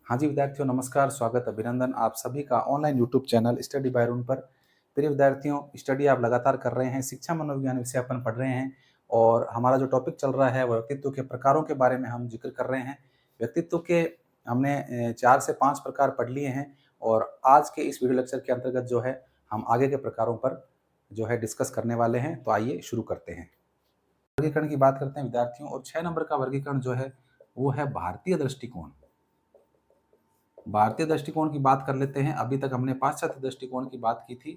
हाँ जी विद्यार्थियों, नमस्कार, स्वागत, अभिनंदन आप सभी का online YouTube channel study bye Arun पर। प्रिय विद्यार्थियों, स्टडी आप लगातार कर रहे हैं, शिक्षा मनोविज्ञान विषय अपन पढ़ रहे हैं और हमारा जो टॉपिक चल रहा है वो व्यक्तित्व के प्रकारों के बारे में हम जिक्र कर रहे हैं। व्यक्तित्व के हमने 4 से 5 प्रकार पढ़ लिए हैं और आज के इस वीडियो लेक्चर के अंतर्गत जो है हम आगे के प्रकारों पर जो है डिस्कस करने वाले हैं। तो आइए शुरू करते हैं। वर्गीकरण की बात करते हैं विद्यार्थियों, और 6 नंबर का वर्गीकरण जो है वो है भारतीय दृष्टिकोण। भारतीय दृष्टिकोण की बात कर लेते हैं। अभी तक हमने पाश्चात्य दृष्टिकोण की बात की थी,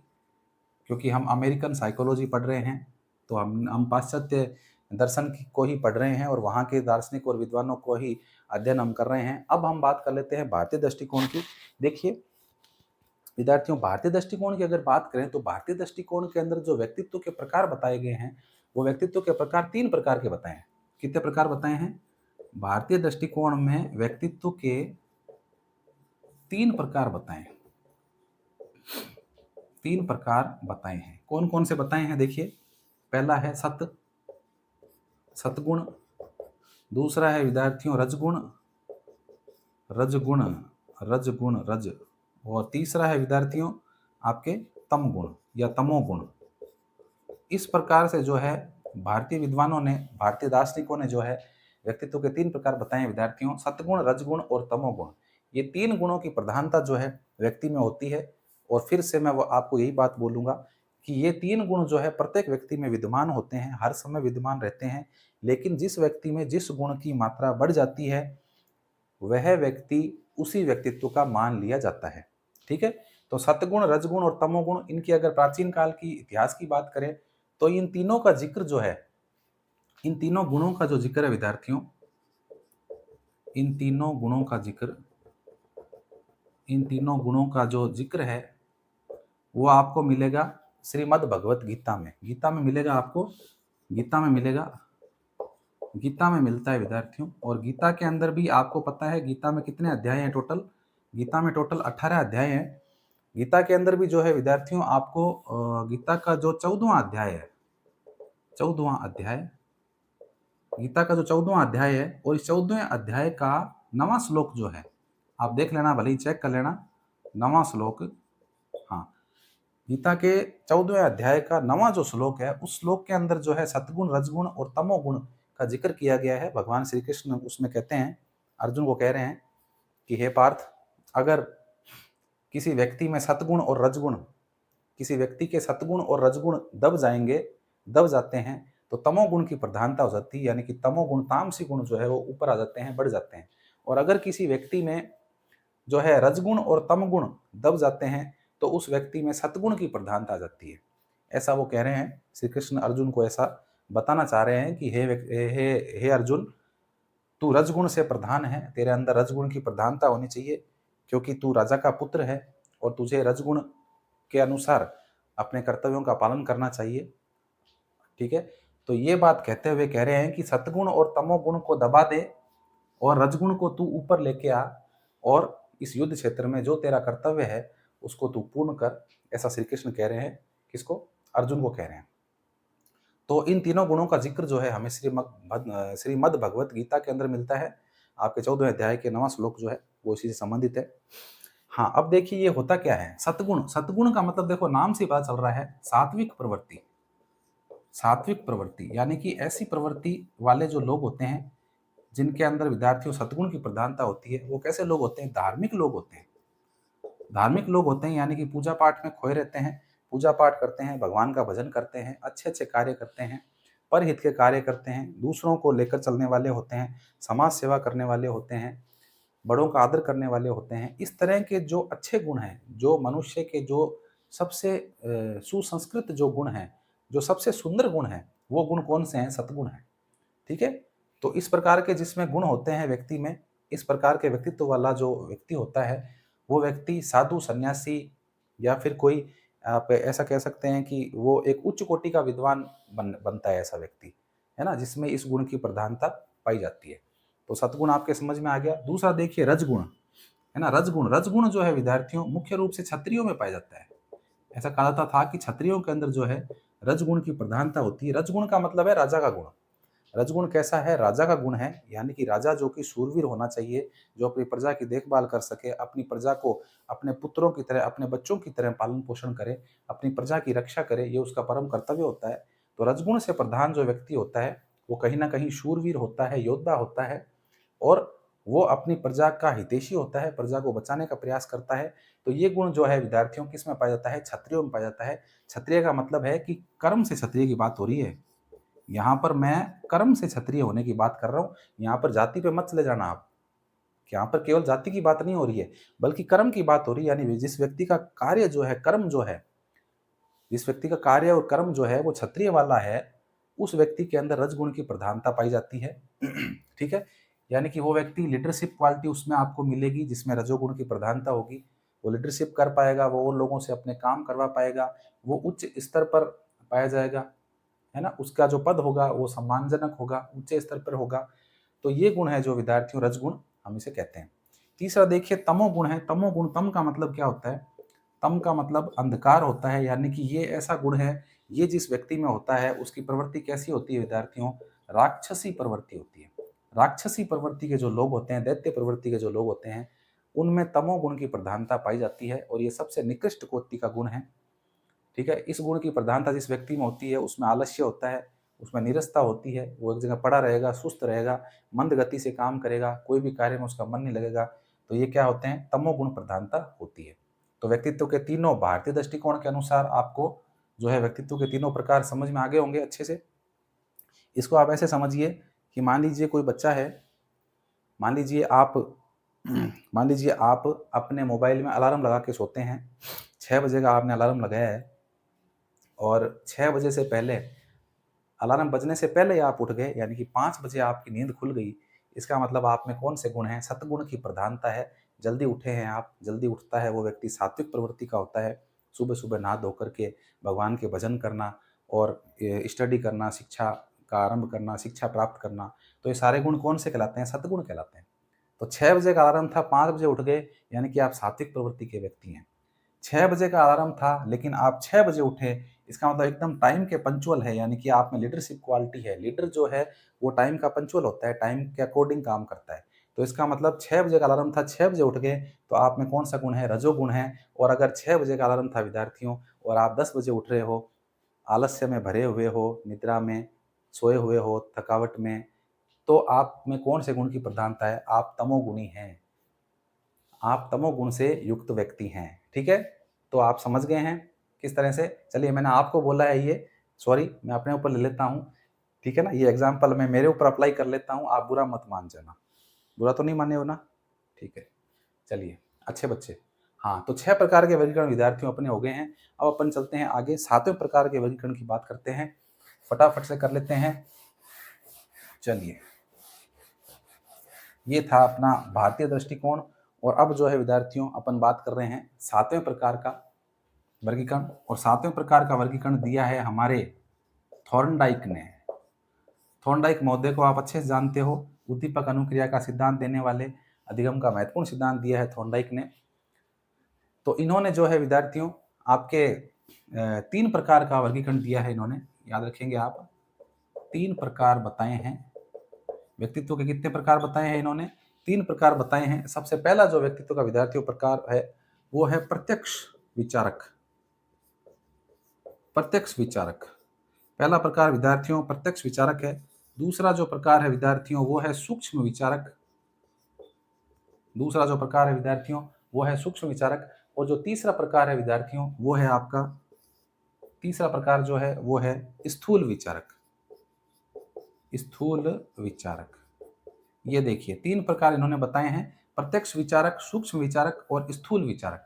क्योंकि हम अमेरिकन साइकोलॉजी पढ़ रहे हैं, तो हम पाश्चात्य दर्शन को ही पढ़ रहे हैं और वहाँ के दार्शनिक और विद्वानों को ही अध्ययन हम कर रहे हैं। अब हम बात कर लेते हैं भारतीय दृष्टिकोण की। देखिए विद्यार्थियों, भारतीय दृष्टिकोण की अगर बात करें तो भारतीय दृष्टिकोण के अंदर जो व्यक्तित्व के प्रकार बताए गए हैं वो व्यक्तित्व के प्रकार 3 प्रकार के बताए हैं। कितने प्रकार बताए हैं? भारतीय दृष्टिकोण में व्यक्तित्व के 3 प्रकार बताए हैं। 3 प्रकार बताए हैं। कौन कौन से बताए हैं? देखिए, पहला है सतगुण। दूसरा है विद्यार्थियों रजगुण, रजगुण, रजगुण, रज। और तीसरा है विद्यार्थियों आपके तम गुण या तमोगुण। इस प्रकार से जो है भारतीय विद्वानों ने, भारतीय दार्शनिकों ने जो है व्यक्तित्व के 3 प्रकार बताए हैं विद्यार्थियों, सतगुण, रजगुण और तमोगुण। ये 3 गुणों की प्रधानता जो है व्यक्ति में होती है। और फिर से मैं वो आपको यही बात बोलूंगा कि ये 3 गुण जो है प्रत्येक व्यक्ति में विद्यमान होते हैं, हर समय विद्यमान रहते हैं। लेकिन जिस व्यक्ति में जिस गुण की मात्रा बढ़ जाती है वह व्यक्ति उसी व्यक्तित्व का मान लिया जाता है। ठीक है? तो सतगुण, रजगुण और तमोगुण, इनकी अगर प्राचीन काल की इतिहास की बात करें तो इन तीनों का जिक्र जो है, इन तीनों गुणों का जो जिक्र है विद्यार्थियों, इन तीनों गुणों का जिक्र, इन तीनों गुणों का जो जिक्र है वो आपको मिलेगा श्रीमद् भगवत गीता में। गीता में मिलेगा आपको, गीता में मिलेगा, गीता में मिलता है विद्यार्थियों। और गीता के अंदर भी आपको पता है गीता में कितने अध्याय हैं टोटल? गीता में टोटल 18 अध्याय हैं। गीता के अंदर भी जो है विद्यार्थियों आपको गीता का जो 14वां अध्याय है, 14वां अध्याय, गीता का जो 14वां अध्याय है और इस 14वें अध्याय का 9वां श्लोक जो है, आप देख लेना, भले ही चेक कर लेना, 9वां श्लोक। हाँ, गीता के 14वें अध्याय का 9वां जो श्लोक है, उस श्लोक के अंदर जो है सतगुण, रजगुण और तमोगुण का जिक्र किया गया है। भगवान श्री कृष्ण उसमें कहते हैं, अर्जुन को कह रहे हैं कि हे पार्थ, अगर किसी व्यक्ति में सतगुण और रजगुण, किसी व्यक्ति के सतगुण और रजगुण दब जाएंगे, दब जाते हैं, तो तमोगुण की प्रधानता हो जाती है, यानी कि तमोगुण, तामसी गुण जो है वो ऊपर आ जाते हैं, बढ़ जाते हैं। और अगर किसी व्यक्ति में जो है रजगुण और तमगुण दब जाते हैं तो उस व्यक्ति में सतगुण की प्रधानता आ जाती है। ऐसा वो कह रहे हैं, श्री कृष्ण अर्जुन को ऐसा बताना चाह रहे हैं कि हे अर्जुन, तू रजगुण से प्रधान है, तेरे अंदर रजगुण की प्रधानता होनी चाहिए, क्योंकि तू राजा का पुत्र है और तुझे रजगुण के अनुसार अपने कर्तव्यों का पालन करना चाहिए। ठीक है? तो ये बात कहते हुए कह रहे हैं कि सतगुण और तमोगुण को दबा दे और रजगुण को तू ऊपर लेके आ, और इस युद्ध क्षेत्र में जो तेरा कर्तव्य है उसको तू पूर्ण कर। ऐसा श्री कृष्ण कह रहे हैं। किसको? अर्जुन को कह रहे हैं। तो इन तीनों गुणों का जिक्र जो है हमें श्रीमद् भगवत गीता के अंदर मिलता है। आपके 14वें अध्याय के 9वां श्लोक जो है वो इसी से संबंधित है। हाँ, अब देखिए ये होता क्या है सतगुण। सतगुण का मतलब देखो, नाम से पता चल रहा है सात्विक प्रवृत्ति। सात्विक प्रवृत्ति यानी कि ऐसी प्रवृत्ति वाले जो लोग होते हैं जिनके अंदर विद्यार्थियों सतगुण की प्रधानता होती है, वो कैसे लोग होते हैं? धार्मिक लोग होते हैं। धार्मिक लोग होते हैं यानी कि पूजा पाठ में खोए रहते हैं, पूजा पाठ करते हैं, भगवान का भजन करते हैं, अच्छे अच्छे कार्य करते हैं, परहित के कार्य करते हैं, दूसरों को लेकर चलने वाले होते हैं, समाज सेवा करने वाले होते हैं, बड़ों का आदर करने वाले होते हैं। इस तरह के जो अच्छे गुण हैं, जो मनुष्य के जो सबसे सुसंस्कृत जो गुण हैं, जो सबसे सुंदर गुण हैं, वो गुण कौन से हैं? सतगुण हैं। ठीक है? तो इस प्रकार के जिसमें गुण होते हैं व्यक्ति में, इस प्रकार के व्यक्तित्व वाला जो व्यक्ति होता है, वो व्यक्ति साधु, सन्यासी या फिर कोई, आप ऐसा कह सकते हैं कि वो एक उच्च कोटि का विद्वान बनता है ऐसा व्यक्ति, है ना, जिसमें इस गुण की प्रधानता पाई जाती है। तो सतगुण आपके समझ में आ गया। दूसरा देखिए रजगुण, है ना, रजगुण। रजगुण जो है विद्यार्थियों मुख्य रूप से क्षत्रियों में पाया जाता है। ऐसा कहा जाता था कि क्षत्रियों के अंदर जो है रजगुण की प्रधानता होती है। रजगुण का मतलब है राजा का गुण। रजगुण कैसा है? राजा का गुण है, यानी कि राजा जो कि शूरवीर होना चाहिए, जो अपनी प्रजा की देखभाल कर सके, अपनी प्रजा को अपने पुत्रों की तरह, अपने बच्चों की तरह पालन पोषण करे, अपनी प्रजा की रक्षा करे, ये उसका परम कर्तव्य होता है। तो रजगुण से प्रधान जो व्यक्ति होता है वो कहीं ना कहीं शूरवीर होता है, योद्धा होता है, और वो अपनी प्रजा का हितैषी होता है, प्रजा को बचाने का प्रयास करता है। तो ये गुण जो है विद्यार्थियों किसमें पाया जाता है? क्षत्रियों में पाया जाता है। क्षत्रिय का मतलब है कि कर्म से क्षत्रिय की बात हो रही है। यहाँ पर मैं कर्म से क्षत्रिय होने की बात कर रहा हूँ। यहाँ पर जाति पे मत चले जाना आप। यहाँ पर केवल जाति की बात नहीं हो रही है, बल्कि कर्म की बात हो रही है। यानी जिस व्यक्ति का कार्य जो है, कर्म जो है, जिस व्यक्ति का कार्य और कर्म जो है वो क्षत्रिय वाला है, उस व्यक्ति के अंदर रजगुण की प्रधानता पाई जाती है। ठीक है, यानी कि वो व्यक्ति लीडरशिप क्वालिटी उसमें आपको मिलेगी, जिसमें रजोगुण की प्रधानता होगी। वो लीडरशिप कर पाएगा, वो और लोगों से अपने काम करवा पाएगा, वो उच्च स्तर पर पाया जाएगा, है ना। उसका जो पद होगा वो सम्मानजनक होगा, ऊंचे स्तर पर होगा। तो ये गुण है जो विद्यार्थियों रजगुण हम इसे कहते हैं। तीसरा देखिए तमोगुण है। तमोगुण, तम का मतलब क्या होता है? तम का मतलब अंधकार होता है, यानी कि ये ऐसा गुण है, ये जिस व्यक्ति में होता है उसकी प्रवृत्ति कैसी होती है विद्यार्थियों? राक्षसी प्रवृत्ति होती है। राक्षसी प्रवृत्ति के जो लोग होते हैं, दैत्य प्रवृत्ति के जो लोग होते हैं, उनमें तमोगुण की प्रधानता पाई जाती है, और ये सबसे निकृष्ट कोटि का गुण है। ठीक है, इस गुण की प्रधानता जिस व्यक्ति में होती है उसमें आलस्य होता है, उसमें निरस्ता होती है, वो एक जगह पड़ा रहेगा, सुस्त रहेगा, मंद गति से काम करेगा, कोई भी कार्य में उसका मन नहीं लगेगा। तो ये क्या होते हैं? तमोगुण प्रधानता होती है। तो व्यक्तित्व के तीनों भारतीय दृष्टिकोण के अनुसार आपको जो है व्यक्तित्व के तीनों प्रकार समझ में आ गए होंगे अच्छे से। इसको आप ऐसे समझिए कि मान लीजिए कोई बच्चा है, मान लीजिए आप मान लीजिए आप अपने मोबाइल में अलार्म लगा के सोते हैं। 6 बजे का आपने अलार्म लगाया है, और 6 बजे से पहले, अलार्म बजने से पहले ही आप उठ गए, यानी कि 5 बजे आपकी नींद खुल गई। इसका मतलब आप में कौन से गुण हैं? सतगुण की प्रधानता है। जल्दी उठे हैं आप। जल्दी उठता है वो व्यक्ति सात्विक प्रवृत्ति का होता है। सुबह सुबह नहा धो करके भगवान के भजन करना और स्टडी करना, शिक्षा का आरंभ करना, शिक्षा प्राप्त करना, तो ये सारे गुण कौन से कहलाते हैं? सतगुण कहलाते हैं। तो 6 बजे का अलार्म था, 5 बजे उठ गए, यानी कि आप सात्विक प्रवृत्ति के व्यक्ति हैं। 6 बजे का अलार्म था लेकिन आप 6 बजे उठे, इसका मतलब एकदम टाइम के पंचुअल है, यानी कि आप में लीडरशिप क्वालिटी है। लीडर जो है वो टाइम का पंचुअल होता है, टाइम के अकॉर्डिंग काम करता है। तो इसका मतलब 6 बजे का अलार्म था, 6 बजे उठ गए, तो आप में कौन सा गुण है? रजोगुण है। और अगर 6 बजे का अलार्म था विद्यार्थियों, और आप 10 बजे उठ रहे हो, आलस्य में भरे हुए हो, निद्रा में सोए हुए हो, थकावट में, तो आप में कौन से गुण की प्रधानता है? आप तमोगुणी हैं। आप तमोगुण से युक्त व्यक्ति हैं। ठीक है, तो आप समझ गए हैं किस तरह से। चलिए, मैंने आपको बोला है ये, सॉरी मैं अपने ऊपर ले लेता हूँ। ठीक है ना, ये एग्जाम्पल मैं मेरे ऊपर अप्लाई कर लेता हूँ, आप बुरा मत मान जाना। बुरा तो नहीं माने हो ना? ठीक है, चलिए अच्छे बच्चे। हाँ, तो 6 प्रकार के वर्गीकरण विद्यार्थियों अपने हो गए हैं। अब अपन चलते हैं आगे, 7वें प्रकार के वर्गीकरण की बात करते हैं। फटाफट से कर लेते हैं। चलिए, ये था अपना भारतीय दृष्टिकोण, और अब जो है विद्यार्थियों अपन बात कर रहे हैं 7वें प्रकार का वर्गीकरण। और 7वें प्रकार का वर्गीकरण दिया है हमारे थॉर्नडाइक ने। थॉर्नडाइक महोदय को आप अच्छे से जानते हो, उद्दीपक अनुक्रिया का सिद्धांत देने वाले, अधिगम का महत्वपूर्ण सिद्धांत दिया है थॉर्नडाइक ने। तो इन्होंने जो है विद्यार्थियों आपके 3 प्रकार का वर्गीकरण दिया है इन्होंने, याद रखेंगे आप। 3 प्रकार बताए हैं। व्यक्तित्व के कितने प्रकार बताए हैं इन्होंने? 3 प्रकार बताए हैं। सबसे पहला जो व्यक्तित्व का विद्यार्थियों प्रकार है वो है प्रत्यक्ष विचारक। प्रत्यक्ष विचारक पहला प्रकार विद्यार्थियों प्रत्यक्ष विचारक है। दूसरा जो प्रकार है विद्यार्थियों वो है सूक्ष्म विचारक। दूसरा जो प्रकार है विद्यार्थियों वो है सूक्ष्म विचारक। और जो तीसरा प्रकार है विद्यार्थियों वो है आपका, तीसरा प्रकार जो है वो है स्थूल विचारक। स्थूल विचारक, ये देखिए 3 प्रकार इन्होंने बताए हैं, प्रत्यक्ष विचारक, सूक्ष्म विचारक और स्थूल विचारक।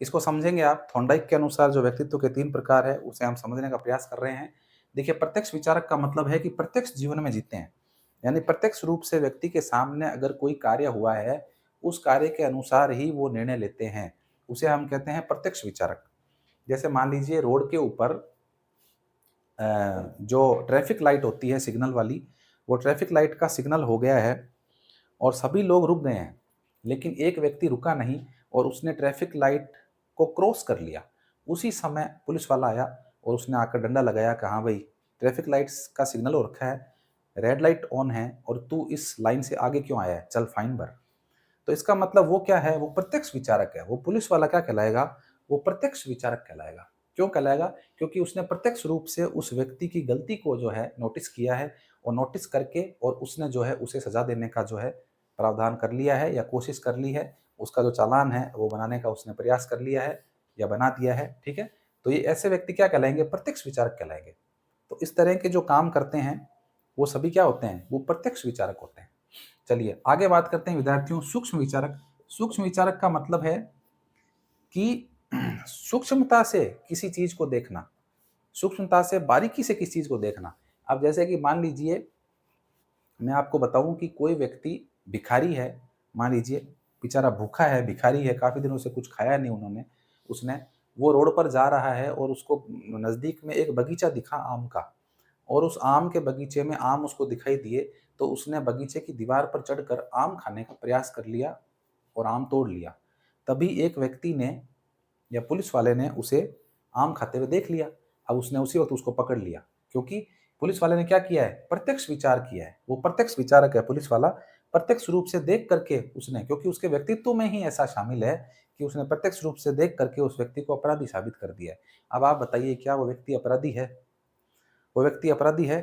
इसको समझेंगे आप। थॉर्नडाइक के अनुसार जो व्यक्तित्व के 3 प्रकार है उसे हम समझने का प्रयास कर रहे हैं। देखिए, प्रत्यक्ष विचारक का मतलब है कि प्रत्यक्ष जीवन में जीते हैं, यानी प्रत्यक्ष रूप से व्यक्ति के सामने अगर कोई कार्य हुआ है उस कार्य के अनुसार ही वो निर्णय लेते हैं, उसे हम कहते हैं प्रत्यक्ष विचारक। जैसे मान लीजिए रोड के ऊपर जो ट्रैफिक लाइट होती है सिग्नल वाली, वो ट्रैफिक लाइट का सिग्नल हो गया है और सभी लोग रुक गए हैं, लेकिन एक व्यक्ति रुका नहीं और उसने ट्रैफिक लाइट को क्रॉस कर लिया। उसी समय पुलिस वाला आया और उसने आकर डंडा लगाया कि हाँ भाई, ट्रैफिक लाइट्स का सिग्नल हो रखा है, रेड लाइट ऑन है और तू इस लाइन से आगे क्यों आया है, चल फाइन भर। तो इसका मतलब वो क्या है, वो प्रत्यक्ष विचारक है। वो पुलिस वाला क्या कहलाएगा, वो प्रत्यक्ष विचारक कहलाएगा। क्यों कहलाएगा, क्योंकि उसने प्रत्यक्ष रूप से उस व्यक्ति की गलती को जो है नोटिस किया है, और नोटिस करके और उसने जो है उसे सजा देने का जो है प्रावधान कर लिया है या कोशिश कर ली है, उसका जो चालान है वो बनाने का उसने प्रयास कर लिया है या बना दिया है। ठीक है, तो ये ऐसे व्यक्ति क्या कहलाएंगे, प्रत्यक्ष विचारक कहलाएंगे। तो इस तरह के जो काम करते हैं वो सभी क्या होते हैं, वो प्रत्यक्ष विचारक होते हैं। चलिए आगे बात करते हैं विद्यार्थियों, सूक्ष्म विचारक। सूक्ष्म विचारक का मतलब है कि सूक्ष्मता से किसी चीज को देखना, सूक्ष्मता से बारीकी से किसी चीज को देखना। अब जैसे कि मान लीजिए मैं आपको बताऊं कि कोई व्यक्ति भिखारी है, मान लीजिए बेचारा भूखा है, भिखारी है, काफी दिनों से कुछ खाया नहीं उन्होंने उसने, वो रोड पर जा रहा है और उसको नजदीक में एक बगीचा दिखा आम का, और उस आम के बगीचे में आम उसको दिखाई दिए, तो उसने बगीचे की दीवार पर चढ़कर आम खाने का प्रयास कर लिया और आम तोड़ लिया। तभी एक व्यक्ति ने या पुलिस वाले ने उसे आम खाते हुए देख लिया। अब उसने उसी वक्त उसको पकड़ लिया, क्योंकि पुलिस वाले ने क्या किया है, प्रत्यक्ष विचार किया है। वो प्रत्यक्ष विचारक है पुलिस वाला, प्रत्यक्ष रूप से देख करके उसने, क्योंकि उसके व्यक्तित्व में ही ऐसा शामिल है कि उसने प्रत्यक्ष रूप से देख करके उस व्यक्ति को अपराधी साबित कर दिया है। अब आप बताइए क्या वो व्यक्ति अपराधी है, वो व्यक्ति अपराधी है,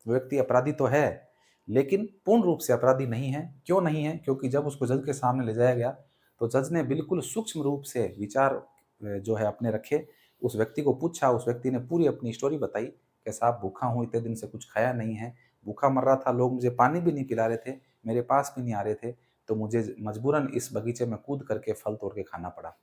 वो व्यक्ति अपराधी तो है, लेकिन पूर्ण रूप से अपराधी नहीं है। क्यों नहीं है, क्योंकि जब उसको जज के सामने ले जाया गया तो जज ने बिल्कुल सूक्ष्म रूप से विचार जो है अपने रखे, उस व्यक्ति को पूछा, उस व्यक्ति ने पूरी अपनी स्टोरी बताई कि साहब भूखा हूँ, इतने दिन से कुछ खाया नहीं है, भूखा मर रहा था, लोग मुझे पानी भी नहीं पिला रहे थे, मेरे पास भी नहीं आ रहे थे, तो मुझे मजबूरन इस बगीचे में कूद करके फल तोड़ के खाना पड़ा।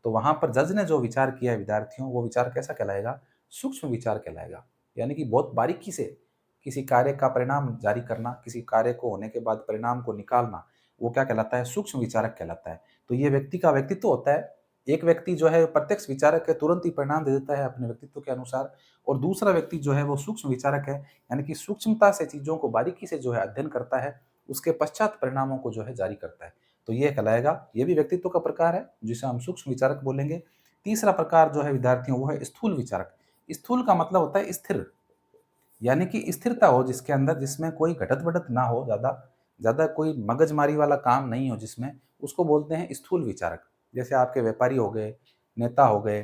तो वहां पर जज ने जो विचार किया है विद्यार्थियों, वो विचार कैसा कहलाएगा, सूक्ष्म विचार कहलाएगा। यानी कि बहुत बारीकी से किसी कार्य का परिणाम जारी करना, किसी कार्य को होने के बाद परिणाम को निकालना, वो क्या कहलाता है, सूक्ष्म विचारक कहलाता है। तो ये व्यक्ति का व्यक्तित्व होता है। एक व्यक्ति जो है प्रत्यक्ष विचारक है, तुरंत ही परिणाम दे देता है अपने व्यक्तित्व के अनुसार, और दूसरा व्यक्ति जो है वो सूक्ष्म विचारक है, यानी कि सूक्ष्मता से चीजों को बारीकी से जो है अध्ययन करता है, उसके पश्चात परिणामों को जो है जारी करता है। तो ये कहलाएगा, ये भी व्यक्तित्व का प्रकार है जिसे हम सूक्ष्म विचारक बोलेंगे। तीसरा प्रकार जो है विद्यार्थियों वो है स्थूल विचारक। स्थूल का मतलब होता है स्थिर, यानी कि स्थिरता हो जिसके अंदर, जिसमें कोई घटत बढ़त ना हो, ज्यादा ज्यादा कोई मगजमारी वाला काम नहीं हो जिसमें, उसको बोलते हैं स्थूल विचारक। जैसे आपके व्यापारी हो गए, नेता हो गए।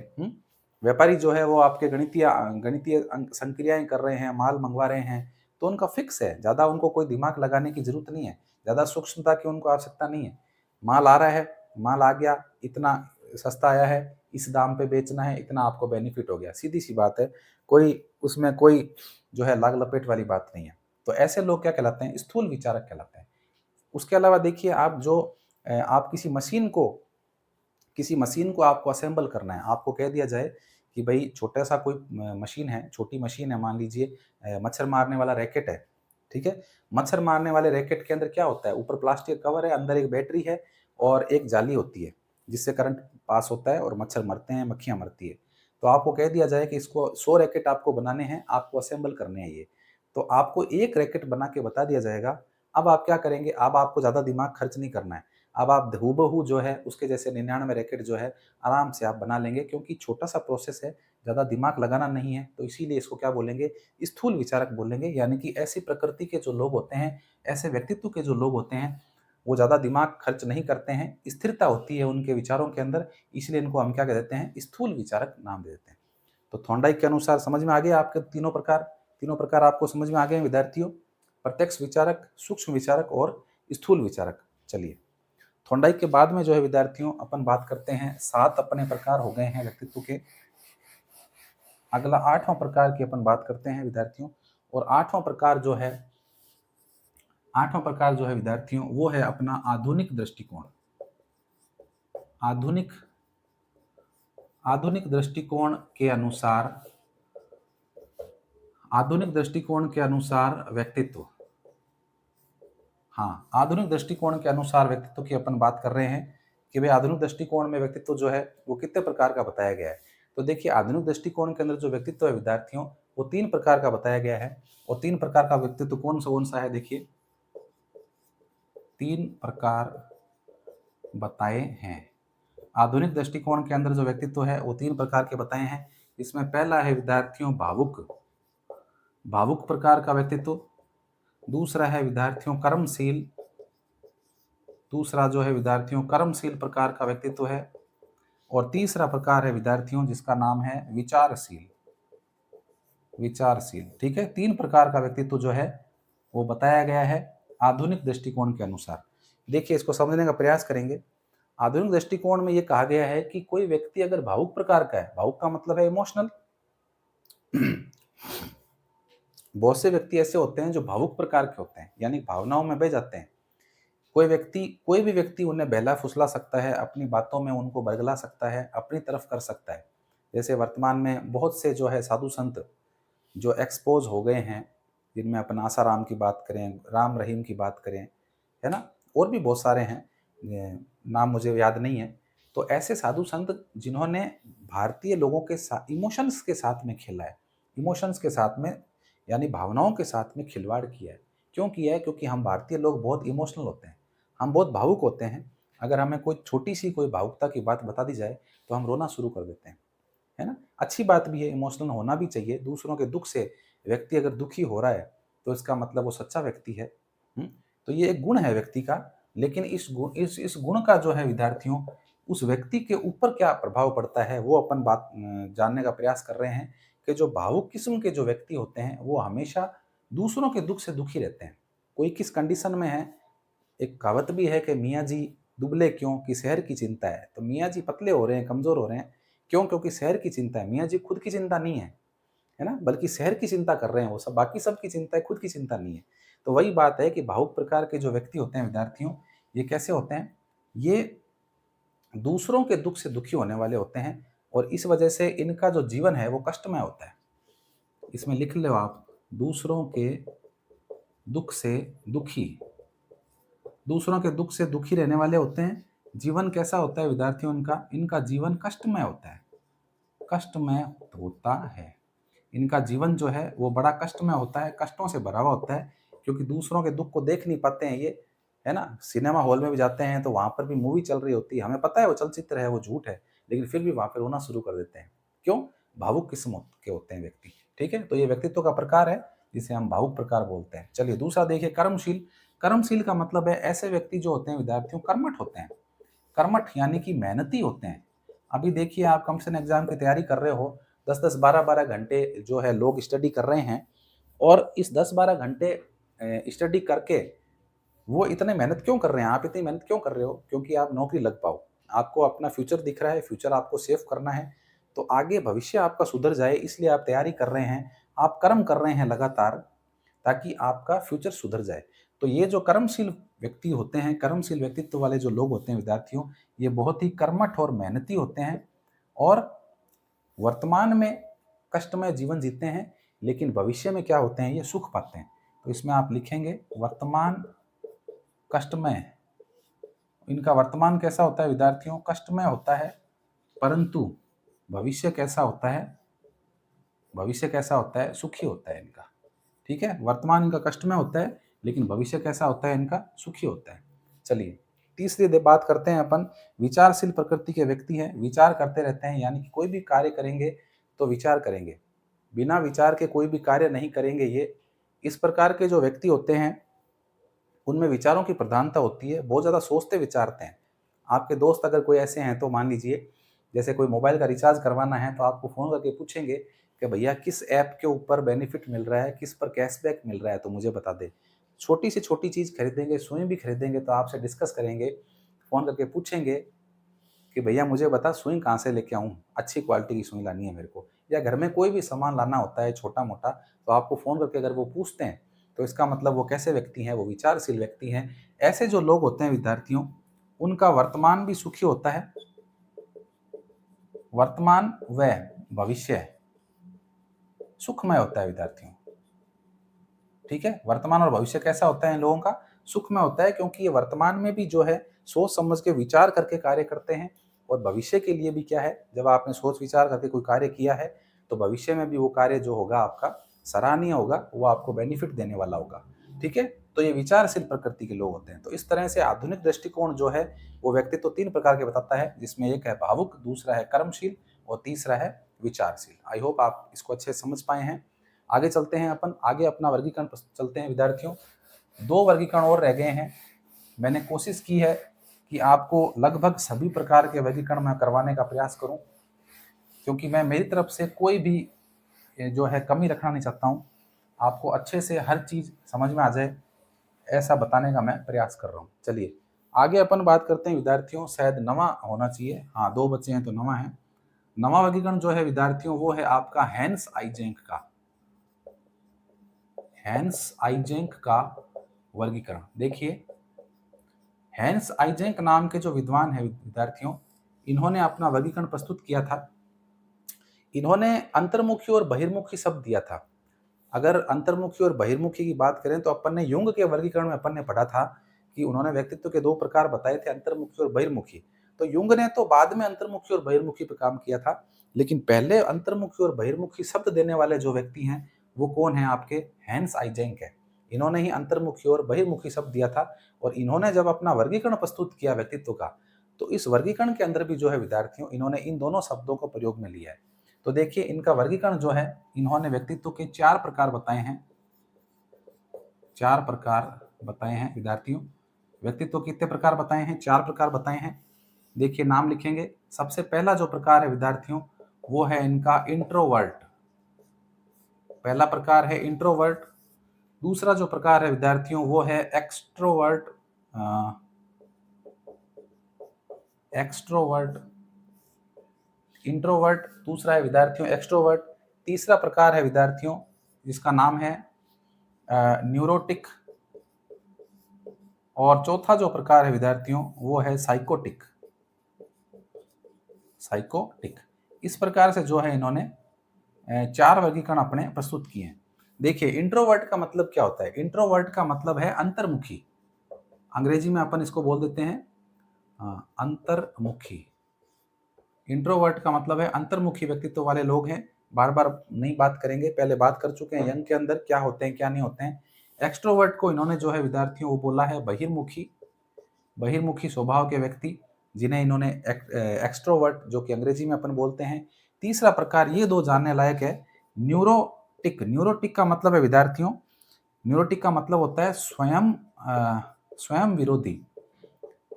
व्यापारी जो है वो आपके गणितीय गणितीय संक्रियाएं कर रहे हैं, माल मंगवा रहे हैं, तो उनका फिक्स है, ज्यादा उनको कोई दिमाग लगाने की जरूरत नहीं है, ज्यादा सूक्ष्मता की उनको आवश्यकता नहीं है। माल आ रहा है, माल आ गया, इतना सस्ता आया है, इस दाम पे बेचना है, इतना आपको बेनिफिट हो गया, सीधी सी बात है। कोई उसमें कोई जो है लाग लपेट वाली बात नहीं है। तो ऐसे लोग क्या कहलाते हैं, स्थूल विचारक कहलाते हैं। उसके अलावा देखिए, आप जो आप किसी मशीन को आपको असेंबल करना है, आपको कह दिया जाए कि भाई छोटा सा कोई मशीन है, छोटी मशीन है, मान लीजिए मच्छर मारने वाला रैकेट है। ठीक है, मच्छर मारने वाले रैकेट के अंदर क्या होता है, ऊपर प्लास्टिक कवर है, अंदर एक बैटरी है और एक जाली होती है जिससे करंट पास होता है और मच्छर मरते हैं, मक्खियां मरती है। तो आपको कह दिया जाए कि इसको 100 रैकेट आपको बनाने हैं, आपको असेंबल करने हैं ये, तो आपको एक रैकेट बना के बता दिया जाएगा। अब आप क्या करेंगे, अब आपको ज़्यादा दिमाग खर्च नहीं करना है। अब आप हूबहू जो है उसके जैसे 99 रैकेट जो है आराम से आप बना लेंगे, क्योंकि छोटा सा प्रोसेस है, ज़्यादा दिमाग लगाना नहीं है। तो इसीलिए इसको क्या बोलेंगे, स्थूल विचारक बोलेंगे। यानी कि ऐसी प्रकृति के जो लोग होते हैं, ऐसे व्यक्तित्व के जो लोग होते हैं, वो ज़्यादा दिमाग खर्च नहीं करते हैं, स्थिरता होती है उनके विचारों के अंदर, इसलिए इनको हम क्या कह देते हैं, स्थूल विचारक नाम दे देते हैं। तो थॉर्नडाइक के अनुसार समझ में आ गया आपके तीनों प्रकार आपको समझ में आ गए विद्यार्थियों, प्रत्यक्ष विचारक, सूक्ष्म विचारक और स्थूल विचारक। चलिए थॉर्नडाइक के बाद में जो है विद्यार्थियों अपन बात करते हैं, 7 अपने प्रकार हो गए हैं व्यक्तित्व के। अगला 8वां प्रकार की अपन बात करते हैं विद्यार्थियों, और 8वां प्रकार जो है विद्यार्थियों वो है अपना आधुनिक दृष्टिकोण। आधुनिक आधुनिक दृष्टिकोण के अनुसार व्यक्तित्व, हाँ आधुनिक दृष्टिकोण के अनुसार व्यक्तित्व की अपन बात कर रहे हैं कि भाई आधुनिक दृष्टिकोण में व्यक्तित्व जो है वो कितने प्रकार का बताया गया है। तो देखिए आधुनिक दृष्टिकोण के अंदर जो व्यक्तित्व है विद्यार्थियों, वो 3 प्रकार का बताया गया है। और 3 प्रकार का व्यक्तित्व कौन सा है, देखिए 3 प्रकार बताए हैं। आधुनिक दृष्टिकोण के अंदर जो व्यक्तित्व है वो 3 प्रकार के बताए हैं। इसमें पहला है विद्यार्थियों भावुक प्रकार का व्यक्तित्व। दूसरा है विद्यार्थियों कर्मशील, दूसरा जो है विद्यार्थियों कर्मशील प्रकार का व्यक्तित्व है। और तीसरा प्रकार है विद्यार्थियों जिसका नाम है विचारशील, विचारशील। ठीक है, तीन प्रकार का व्यक्तित्व जो है वो बताया गया है आधुनिक दृष्टिकोण के अनुसार। देखिए, इसको समझने का प्रयास करेंगे। आधुनिक दृष्टिकोण में ये कहा गया है कि कोई व्यक्ति अगर भावुक प्रकार का है, भावुक का मतलब है इमोशनल, बहुत से व्यक्ति ऐसे होते हैं जो भावुक प्रकार के होते हैं, यानी भावनाओं में बह जाते हैं। कोई भी व्यक्ति उन्हें बहला फुसला सकता है, अपनी बातों में उनको बरगला सकता है, अपनी तरफ कर सकता है। जैसे वर्तमान में बहुत से जो है साधु संत जो एक्सपोज हो गए हैं, जिनमें अपन आसाराम की बात करें, राम रहीम की बात करें, है ना, और भी बहुत सारे हैं, नाम मुझे याद नहीं है। तो ऐसे साधु संत जिन्होंने भारतीय लोगों के साथ इमोशंस के साथ में खेला है, इमोशंस के साथ में यानी भावनाओं के साथ में खिलवाड़ किया है। क्यों किया है? क्योंकि हम भारतीय लोग बहुत इमोशनल होते हैं, हम बहुत भावुक होते हैं। अगर हमें कोई छोटी सी कोई भावुकता की बात बता दी जाए तो हम रोना शुरू कर देते हैं, है ना। अच्छी बात भी है, इमोशनल होना भी चाहिए। दूसरों के दुख से व्यक्ति अगर दुखी हो रहा है तो इसका मतलब वो सच्चा व्यक्ति है। तो ये एक गुण है व्यक्ति का। लेकिन इस गुण का जो है विद्यार्थियों, उस व्यक्ति के ऊपर क्या प्रभाव पड़ता है वो अपन बात जानने का प्रयास कर रहे हैं कि जो भावुक किस्म के जो व्यक्ति होते हैं वो हमेशा दूसरों के दुख से दुखी रहते हैं। कोई किस कंडीशन में है, एक कहावत भी है कि मियाँ जी दुबले क्यों कि शहर की चिंता है। तो मियाँ जी पतले हो रहे हैं, कमजोर हो रहे हैं, क्यों? क्योंकि शहर की चिंता है। मियाँ जी खुद की चिंता नहीं है ना, बल्कि शहर की चिंता कर रहे हैं वो सब, बाकी सब की चिंता है, खुद की चिंता नहीं है। तो वही बात है कि भावुक प्रकार के जो व्यक्ति होते हैं विद्यार्थियों, ये कैसे होते हैं? ये दूसरों के दुख से दुखी होने वाले होते हैं और इस वजह से इनका जो जीवन है वो कष्टमय होता है। इसमें लिख लो आप, दूसरों के दुख से दुखी, दूसरों के दुख से दुखी रहने वाले होते हैं। जीवन कैसा होता है विद्यार्थियों इनका? इनका जीवन कष्टमय होता है, कष्टमय होता है। इनका जीवन जो है वो बड़ा कष्टमय होता है, कष्टों से भरा हुआ होता है, क्योंकि दूसरों के दुख को देख नहीं पाते हैं ये, है ना। सिनेमा हॉल में भी जाते हैं तो वहाँ पर भी मूवी चल रही होती है, हमें पता है वो चलचित्र है, वो झूठ है, लेकिन फिर भी वहाँ पर रोना शुरू कर देते हैं। क्यों? भावुक किस्म के होते हैं व्यक्ति। ठीक है, तो ये व्यक्तित्व का प्रकार है जिसे हम भावुक प्रकार बोलते हैं। चलिए दूसरा देखिए, कर्मशील। कर्मशील का मतलब है ऐसे व्यक्ति जो होते हैं विद्यार्थियों कर्मठ होते हैं। कर्मठ यानी कि मेहनती होते हैं। अभी देखिए, आप कॉम्पिटिशन एग्जाम की तैयारी कर रहे हो, 10-10 12-12 घंटे जो है लोग स्टडी कर रहे हैं, और इस 10-12 घंटे स्टडी करके वो इतने मेहनत क्यों कर रहे हैं? आप इतनी मेहनत क्यों कर रहे हो? क्योंकि आप नौकरी लग पाओ। आपको अपना फ्यूचर दिख रहा है, फ्यूचर आपको सेव करना है, तो आगे भविष्य आपका सुधर जाए, इसलिए आप तैयारी कर रहे हैं, आप कर्म कर रहे हैं लगातार, ताकि आपका फ्यूचर सुधर जाए। तो ये जो कर्मशील व्यक्ति होते हैं, कर्मशील व्यक्तित्व वाले जो लोग होते हैं विद्यार्थियों, ये बहुत ही कर्मठ और मेहनती होते हैं और वर्तमान में कष्टमय जीवन जीते हैं, लेकिन भविष्य में क्या होते हैं? ये सुख पाते हैं। तो इसमें आप लिखेंगे वर्तमान कष्टमय। इनका वर्तमान कैसा होता है विद्यार्थियों? कष्टमय होता है, परंतु भविष्य कैसा होता है? भविष्य कैसा होता है? सुखी होता है इनका। ठीक है, वर्तमान इनका कष्टमय होता है, लेकिन भविष्य कैसा होता है इनका? सुखी होता है। चलिए तीसरी बात करते हैं अपन। विचारशील प्रकृति के व्यक्ति हैं, विचार करते रहते हैं, यानी कि कोई भी कार्य करेंगे तो विचार करेंगे, बिना विचार के कोई भी कार्य नहीं करेंगे ये। इस प्रकार के जो व्यक्ति होते हैं उनमें विचारों की प्रधानता होती है, बहुत ज़्यादा सोचते विचारते हैं। आपके दोस्त अगर कोई ऐसे हैं तो मान लीजिए, जैसे कोई मोबाइल का रिचार्ज करवाना है तो आपको फ़ोन करके पूछेंगे कि भैया किस ऐप के ऊपर बेनिफिट मिल रहा है, किस पर कैशबैक मिल रहा है, तो मुझे बता दे। छोटी से छोटी चीज़ खरीदेंगे, सुई भी खरीदेंगे तो आपसे डिस्कस करेंगे, फ़ोन करके पूछेंगे कि भैया मुझे बता सुई कहाँ से लेके आऊँ, अच्छी क्वालिटी की सुई लानी है मेरे को। या घर में कोई भी सामान लाना होता है छोटा-मोटा, तो आपको फ़ोन करके अगर वो पूछते हैं, तो इसका मतलब वो कैसे व्यक्ति हैं? वो विचारशील व्यक्ति हैं। ऐसे जो लोग होते हैं विद्यार्थियों, उनका वर्तमान भी सुखी होता है, वर्तमान व भविष्य सुखमय होता है विद्यार्थियों। ठीक है, वर्तमान और भविष्य कैसा होता है इन लोगों का? सुखमय होता है, क्योंकि ये वर्तमान में भी जो है सोच समझ के विचार करके कार्य करते हैं, और भविष्य के लिए भी क्या है, जब आपने सोच विचार करके कोई कार्य किया है तो भविष्य में भी वो कार्य जो होगा आपका सराहनीय होगा, वो आपको बेनिफिट देने वाला होगा। ठीक है, तो ये विचारशील प्रकृति के लोग होते हैं। तो इस तरह से आधुनिक दृष्टिकोण जो है वो व्यक्तित्व तीन प्रकार के बताता है, जिसमें एक है भावुक, दूसरा है कर्मशील और तीसरा है विचारशील। आई होप आप इसको अच्छे से समझ पाए हैं। आगे चलते हैं अपन, आगे अपना वर्गीकरण चलते हैं विद्यार्थियों। 2 वर्गीकरण और रह गए हैं। मैंने कोशिश की है कि आपको लगभग सभी प्रकार के वर्गीकरण मैं करवाने का प्रयास करूं, क्योंकि मैं मेरी तरफ से कोई भी जो है कमी रखना नहीं चाहता हूं। आपको अच्छे से हर चीज़ समझ में आ जाए, ऐसा बताने का मैं प्रयास कर रहा हूँ। चलिए आगे अपन बात करते हैं विद्यार्थियों, शायद नवा होना चाहिए, हाँ 2 बच्चे हैं तो नवा है। नवा वर्गीकरण जो है विद्यार्थियों वो है आपका हैंस आईजेंक का, हैंस आईजेंक का वर्गीकरण। देखिए हैंस आईजेंक नाम के जो विद्वान हैं विद्यार्थियों, इन्होंने अपना वर्गीकरण प्रस्तुत किया था। इन्होंने अंतर्मुखी और बहिर्मुखी शब्द दिया था। अगर अंतर्मुखी और बहिर्मुखी की बात करें तो अपन ने युंग के वर्गीकरण में अपन ने पढ़ा था कि उन्होंने व्यक्तित्व के 2 प्रकार बताए थे, अंतर्मुखी और बहिर्मुखी। तो युंग ने तो बाद में अंतर्मुखी और बहिर्मुखी पे काम किया था, लेकिन पहले अंतर्मुखी और बहिर्मुखी शब्द देने वाले जो व्यक्ति हैं वो कौन है, आपके हैंस आईजेंक है। इन्होंने ही अंतर्मुखी और बहिर्मुखी शब्द दिया था, और इन्होंने जब अपना वर्गीकरण प्रस्तुत किया व्यक्तित्व का, तो इस वर्गीकरण के अंदर भी जो है विद्यार्थियों इन्होंने इन दोनों शब्दों को प्रयोग में लिया है। तो देखिए इनका वर्गीकरण जो है, इन्होंने व्यक्तित्व के 4 प्रकार बताए हैं, 4 प्रकार बताए हैं विद्यार्थियों। व्यक्तित्व कितने प्रकार बताए हैं, 4 प्रकार बताए हैं। देखिए नाम लिखेंगे। सबसे पहला जो प्रकार है विद्यार्थियों वो है इनका इंट्रोवर्ट, पहला प्रकार है इंट्रोवर्ट। दूसरा जो प्रकार है विद्यार्थियों वो है एक्सट्रोवर्ट, एक्सट्रोवर्ट, इंट्रोवर्ट दूसरा है विद्यार्थियों एक्सट्रोवर्ट। तीसरा प्रकार है विद्यार्थियों जिसका नाम है न्यूरोटिक, और चौथा जो प्रकार है विद्यार्थियों वो है साइकोटिक, साइकोटिक। इस प्रकार से जो है इन्होंने 4 वर्गीकरण अपने प्रस्तुत किए हैं। देखिए इंट्रोवर्ट का मतलब क्या होता है, इंट्रोवर्ट का मतलब है अंतर्मुखी, अंग्रेजी में अपन इसको बोल देते हैं अंतर्मुखी। इंट्रोवर्ट का मतलब है अंतर्मुखी व्यक्तित्व वाले लोग हैं। बार बार नहीं बात करेंगे, पहले बात कर चुके हैं यंग के अंदर क्या होते हैं क्या नहीं होते हैं। एक्सट्रोवर्ट को इन्होंने जो है विद्यार्थियों वो बोला है बहिर्मुखी, बहिर्मुखी स्वभाव के व्यक्ति, जिन्हें इन्होंने एक्सट्रोवर्ट जो कि अंग्रेजी में अपन बोलते हैं। तीसरा प्रकार ये 2 जानने लायक है, न्यूरोटिक। न्यूरोटिक का मतलब है विद्यार्थियों, न्यूरोटिक का मतलब होता है स्वयं स्वयं विरोधी।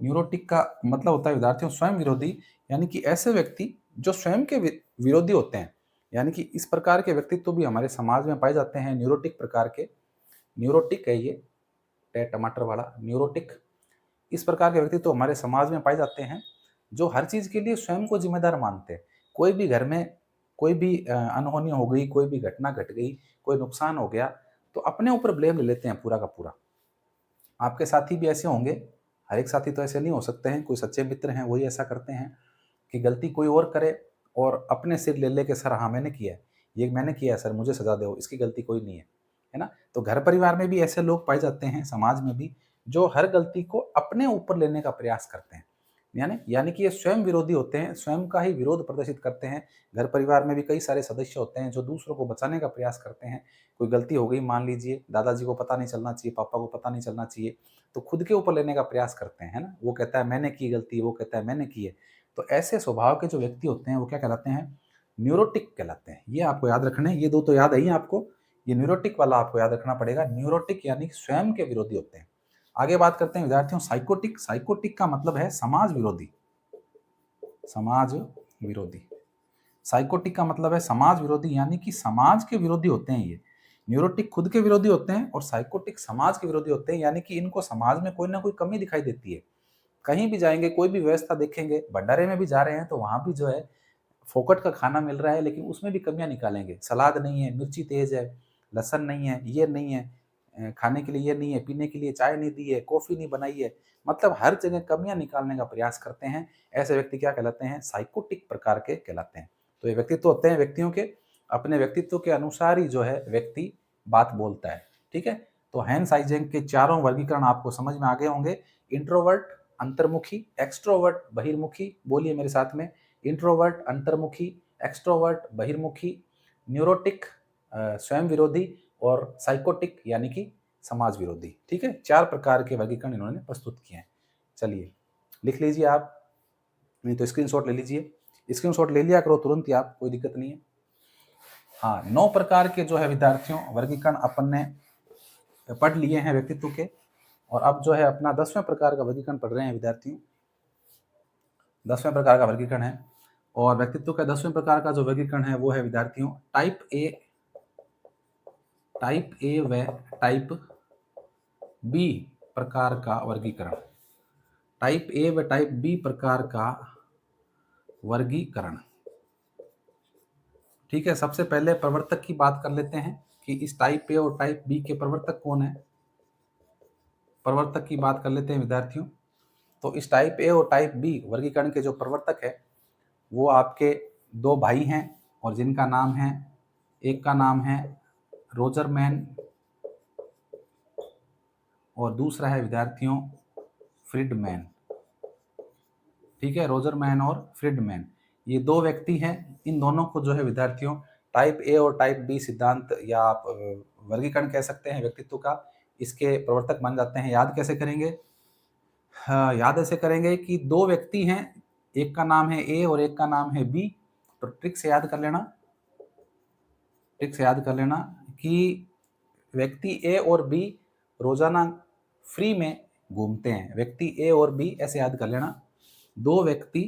न्यूरोटिक का मतलब होता है विद्यार्थियों स्वयं विरोधी, यानी कि ऐसे व्यक्ति जो स्वयं के विरोधी होते हैं। यानी कि इस प्रकार के व्यक्तित्व भी हमारे समाज में पाए जाते हैं, न्यूरोटिक प्रकार के। न्यूरोटिक है ये टमाटर वाला न्यूरोटिक। इस प्रकार के व्यक्तित्व हमारे समाज में पाए जाते हैं जो हर चीज के लिए स्वयं को जिम्मेदार मानते हैं। कोई भी घर में कोई भी अनहोनी हो गई, कोई भी घटना घट गई, कोई नुकसान हो गया, तो अपने ऊपर ब्लेम ले लेते हैं पूरा का पूरा। आपके साथी भी ऐसे होंगे, हर एक साथी तो ऐसे नहीं हो सकते हैं, कोई सच्चे मित्र हैं वही ऐसा करते हैं कि गलती कोई और करे और अपने सिर ले लेके सर हाँ मैंने किया है, ये मैंने किया है सर मुझे सजा दो, इसकी गलती कोई नहीं है ना। तो घर परिवार में भी ऐसे लोग पाए जाते हैं, समाज में भी, जो हर गलती को अपने ऊपर लेने का प्रयास करते हैं। यानी कि ये स्वयं विरोधी होते हैं, स्वयं का ही विरोध प्रदर्शित करते हैं। घर परिवार में भी कई सारे सदस्य होते हैं जो दूसरों को बचाने का प्रयास करते हैं। कोई गलती हो गई, मान लीजिए दादाजी को पता नहीं चलना चाहिए, पापा को पता नहीं चलना चाहिए, तो खुद के ऊपर लेने का प्रयास करते हैं, है ना। वो कहता है मैंने की गलती, वो कहता है मैंने की है। तो ऐसे स्वभाव के जो व्यक्ति होते हैं वो क्या कहलाते हैं, न्यूरोटिक कहलाते हैं। ये आपको याद रखना है, ये 2 तो याद है ही आपको, ये न्यूरोटिक वाला आपको याद रखना पड़ेगा। न्यूरोटिक यानी स्वयं के विरोधी होते हैं। आगे बात करते हैं विद्यार्थियों साइकोटिक। साइकोटिक का मतलब है समाज विरोधी, समाज विरोधी। साइकोटिक का मतलब है समाज विरोधी, यानी कि समाज के विरोधी होते हैं ये। न्यूरोटिक खुद के विरोधी होते हैं और साइकोटिक समाज के विरोधी होते हैं, यानी कि इनको समाज में कोई ना कोई कमी दिखाई देती है। कहीं भी जाएंगे, कोई भी व्यवस्था देखेंगे, भंडारे में भी जा रहे हैं तो वहां भी जो है फोकट का खाना मिल रहा है, लेकिन उसमें भी कमियां निकालेंगे। सलाद नहीं है, मिर्ची तेज है, लहसन नहीं है, ये नहीं है, खाने के लिए ये नहीं है, पीने के लिए चाय नहीं दी है, कॉफी नहीं बनाई है, मतलब हर जगह कमियां निकालने का प्रयास करते हैं। ऐसे व्यक्ति क्या कहलाते हैं, साइकोटिक प्रकार के कहलाते हैं। तो ये व्यक्तित्व होते हैं व्यक्तियों के, अपने व्यक्तित्व के अनुसार ही जो है व्यक्ति बात बोलता है, ठीक है। तो हैंस आइजेंक के चारों वर्गीकरण आपको समझ में आ गए होंगे। इंट्रोवर्ट अंतर्मुखी, एक्सट्रोवर्ट बहिर्मुखी, बोलिए मेरे साथ में, इंट्रोवर्ट अंतर्मुखी, एक्सट्रोवर्ट बहिर्मुखी, न्यूरोटिक स्वयं विरोधी, और साइकोटिक यानी कि समाज विरोधी। ठीक है, 4 प्रकार के वर्गीकरण इन्होंने प्रस्तुत किए हैं। चलिए लिख लीजिए आप, नहीं तो स्क्रीनशॉट ले लीजिए। स्क्रीनशॉट ले लिया करो तुरंत ही आप, कोई दिक्कत नहीं है। हाँ 9 प्रकार के जो है विद्यार्थियों वर्गीकरण अपन ने पढ़ लिए हैं व्यक्तित्व के, और अब जो है अपना 10वें प्रकार का वर्गीकरण पढ़ रहे हैं विद्यार्थियों। 10वें प्रकार का वर्गीकरण है, और व्यक्तित्व का 10वें प्रकार का जो वर्गीकरण है वो है विद्यार्थियों टाइप ए व टाइप बी प्रकार का वर्गीकरण। टाइप ए व टाइप बी प्रकार का वर्गीकरण। ठीक है, सबसे पहले प्रवर्तक की बात कर लेते हैं कि इस टाइप ए और टाइप बी के प्रवर्तक कौन है। प्रवर्तक की बात कर लेते हैं विद्यार्थियों। तो इस टाइप ए और टाइप बी वर्गीकरण के जो प्रवर्तक है वो आपके दो भाई हैं, और जिनका नाम है, एक का नाम है रोजरमैन और दूसरा है विद्यार्थियों फ्रीडमैन। ठीक है, रोजरमैन और फ्रीडमैन, ये दो व्यक्ति हैं। इन दोनों को जो है विद्यार्थियों टाइप ए और टाइप बी सिद्धांत या आप वर्गीकरण कह सकते हैं व्यक्तित्व का, इसके प्रवर्तक मान जाते हैं। याद कैसे करेंगे? हाँ, याद ऐसे करेंगे कि दो व्यक्ति हैं, एक का नाम है ए और एक का नाम है बी। तो ट्रिक से याद कर लेना, ट्रिक से याद कर लेना कि व्यक्ति ए और बी रोजाना फ्री में घूमते हैं। व्यक्ति ए और बी ऐसे याद कर लेना, दो व्यक्ति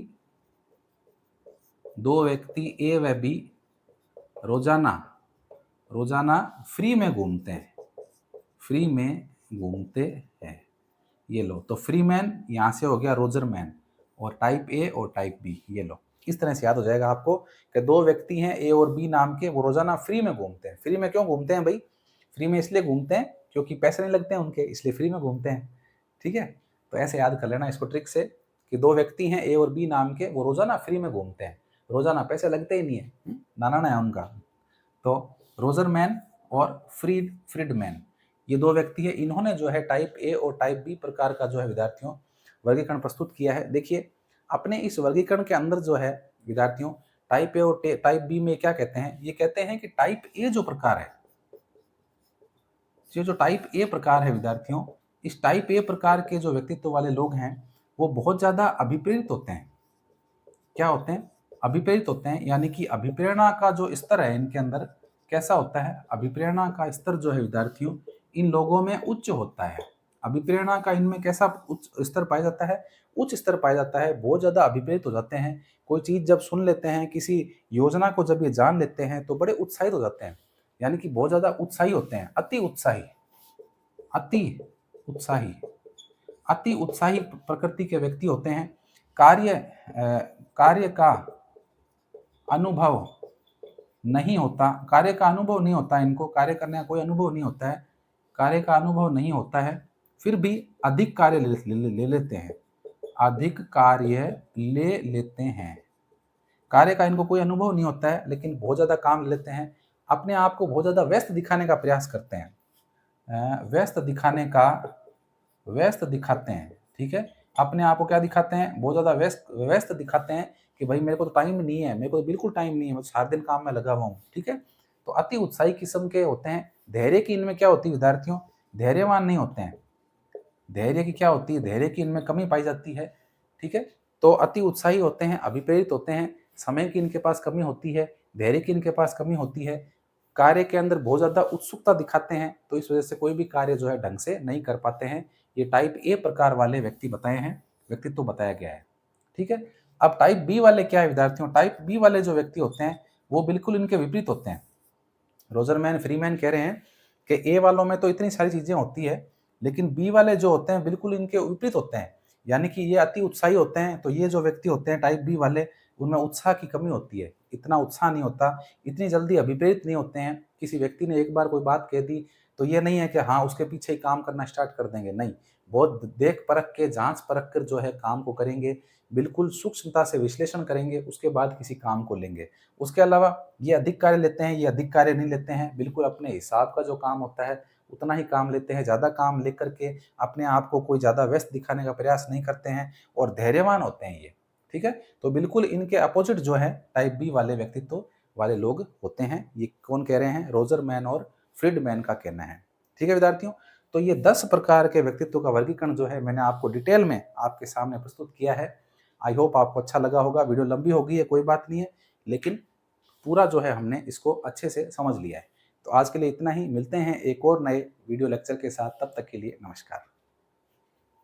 ए व बी रोजाना फ्री में घूमते हैं, फ्री में घूमते हैं। ये लो, तो फ्री मैन यहाँ से हो गया रोजरमैन, और टाइप ए और टाइप बी, ये लो। इस तरह से याद हो जाएगा आपको कि दो व्यक्ति हैं ए और बी नाम के, वो रोजाना फ्री में घूमते हैं। फ्री में क्यों घूमते हैं भाई? फ्री में इसलिए घूमते हैं क्योंकि पैसे नहीं लगते हैं उनके, इसलिए फ्री में घूमते हैं। ठीक है, तो ऐसे याद कर लेना इसको ट्रिक से कि दो व्यक्ति हैं ए और बी नाम के, वो रोजाना फ्री में घूमते हैं, रोजाना पैसे लगते ही नहीं है, नाना है उनका। तो रोजरमैन और फ्रीडमैन, ये दो व्यक्ति है, इन्होंने जो है टाइप ए और टाइप बी प्रकार का जो है विद्यार्थियों वर्गीकरण प्रस्तुत किया है। देखिए, अपने इस वर्गीकरण के अंदर जो है विद्यार्थियों टाइप ए और टाइप बी में क्या कहते हैं? ये कहते हैं कि टाइप ए जो प्रकार है, ये जो टाइप ए प्रकार है विद्यार्थियों, इस टाइप ए प्रकार के जो व्यक्तित्व वाले लोग हैं वो बहुत ज्यादा अभिप्रेरित होते हैं। क्या होते हैं? अभिप्रेरित होते हैं, यानी कि अभिप्रेरणा का जो स्तर है इनके अंदर कैसा होता है? अभिप्रेरणा का स्तर जो है विद्यार्थियों इन लोगों में उच्च होता है। अभिप्रेरणा का इनमें कैसा उच्च स्तर पाया जाता है? उच्च स्तर पाया जाता है, बहुत ज्यादा अभिप्रेरित हो जाते हैं। कोई चीज जब सुन लेते हैं, किसी योजना को जब ये जान लेते हैं तो बड़े उत्साहित हो जाते हैं, यानी कि बहुत ज्यादा उत्साही होते हैं। अति उत्साही, अति उत्साही, अति उत्साही प्रकृति के व्यक्ति होते हैं। कार्य का अनुभव नहीं होता, कार्य का अनुभव नहीं होता इनको, कार्य करने का कोई अनुभव नहीं होता है, कार्य का अनुभव नहीं होता है, फिर भी अधिक कार्य ले लेते हैं, अधिक कार्य ले लेते हैं। कार्य का इनको कोई अनुभव नहीं होता है, लेकिन बहुत ज्यादा काम ले लेते हैं। अपने आप को बहुत ज्यादा व्यस्त दिखाने का प्रयास करते हैं, व्यस्त दिखाते हैं। ठीक है, अपने आप को क्या दिखाते हैं? बहुत ज्यादा व्यस्त दिखाते हैं कि भाई मेरे को तो टाइम नहीं है, मेरे को तो बिल्कुल टाइम नहीं है, मैं सारा दिन काम में लगा हुआ हूँ। ठीक है, तो अति उत्साही किस्म के होते हैं। धैर्य की इनमें क्या होती है विद्यार्थियों? धैर्यवान नहीं होते हैं। धैर्य की क्या होती है? धैर्य की इनमें कमी पाई जाती है। ठीक है, तो अति उत्साही होते हैं, अभिप्रेरित होते हैं, समय की इनके पास कमी होती है, धैर्य की इनके पास कमी होती है, कार्य के अंदर बहुत ज्यादा उत्सुकता दिखाते हैं, तो इस वजह से कोई भी कार्य जो है ढंग से नहीं कर पाते हैं। ये टाइप ए प्रकार वाले व्यक्ति बताए हैं, व्यक्तित्व बताया गया है। ठीक है, अब टाइप बी वाले क्या है विद्यार्थियों? टाइप बी वाले जो व्यक्ति होते हैं वो बिल्कुल इनके विपरीत होते हैं। रोजरमैन फ्रीमैन कह रहे हैं कि ए वालों में तो इतनी सारी चीजें होती है, लेकिन बी वाले जो होते हैं बिल्कुल इनके विपरीत होते हैं, यानी कि ये अति उत्साही होते हैं। तो ये जो व्यक्ति होते हैं टाइप बी वाले, उनमें उत्साह की कमी होती है, इतना उत्साह नहीं होता, इतनी जल्दी अभिप्रेरित नहीं होते हैं। किसी व्यक्ति ने एक बार कोई बात कह दी तो ये नहीं है कि हाँ उसके पीछे ही काम करना स्टार्ट कर देंगे, नहीं, बहुत देख परख के, जांच परख कर जो है काम को करेंगे, बिल्कुल सूक्ष्मता से विश्लेषण करेंगे, उसके बाद किसी काम को लेंगे। उसके अलावा ये अधिक कार्य लेते हैं, ये अधिक कार्य नहीं लेते हैं, बिल्कुल अपने हिसाब का जो काम होता है उतना ही काम लेते हैं। ज़्यादा काम लेकर के अपने आप को कोई ज़्यादा व्यस्त दिखाने का प्रयास नहीं करते हैं, और धैर्यवान होते हैं ये। ठीक है, तो बिल्कुल इनके अपोजिट जो है टाइप बी वाले व्यक्तित्व वाले लोग होते हैं। ये कौन कह रहे हैं? रोजरमैन और फ्रीडमैन का कहना है। ठीक है विद्यार्थियों, तो ये 10 प्रकार के व्यक्तित्व का वर्गीकरण जो है मैंने आपको डिटेल में आपके सामने प्रस्तुत किया है। आई होप आपको अच्छा लगा होगा। वीडियो लंबी हो गई है, कोई बात नहीं है, लेकिन पूरा जो है हमने इसको अच्छे से समझ लिया है। तो आज के लिए इतना ही, मिलते हैं एक और नए वीडियो लेक्चर के साथ, तब तक के लिए नमस्कार।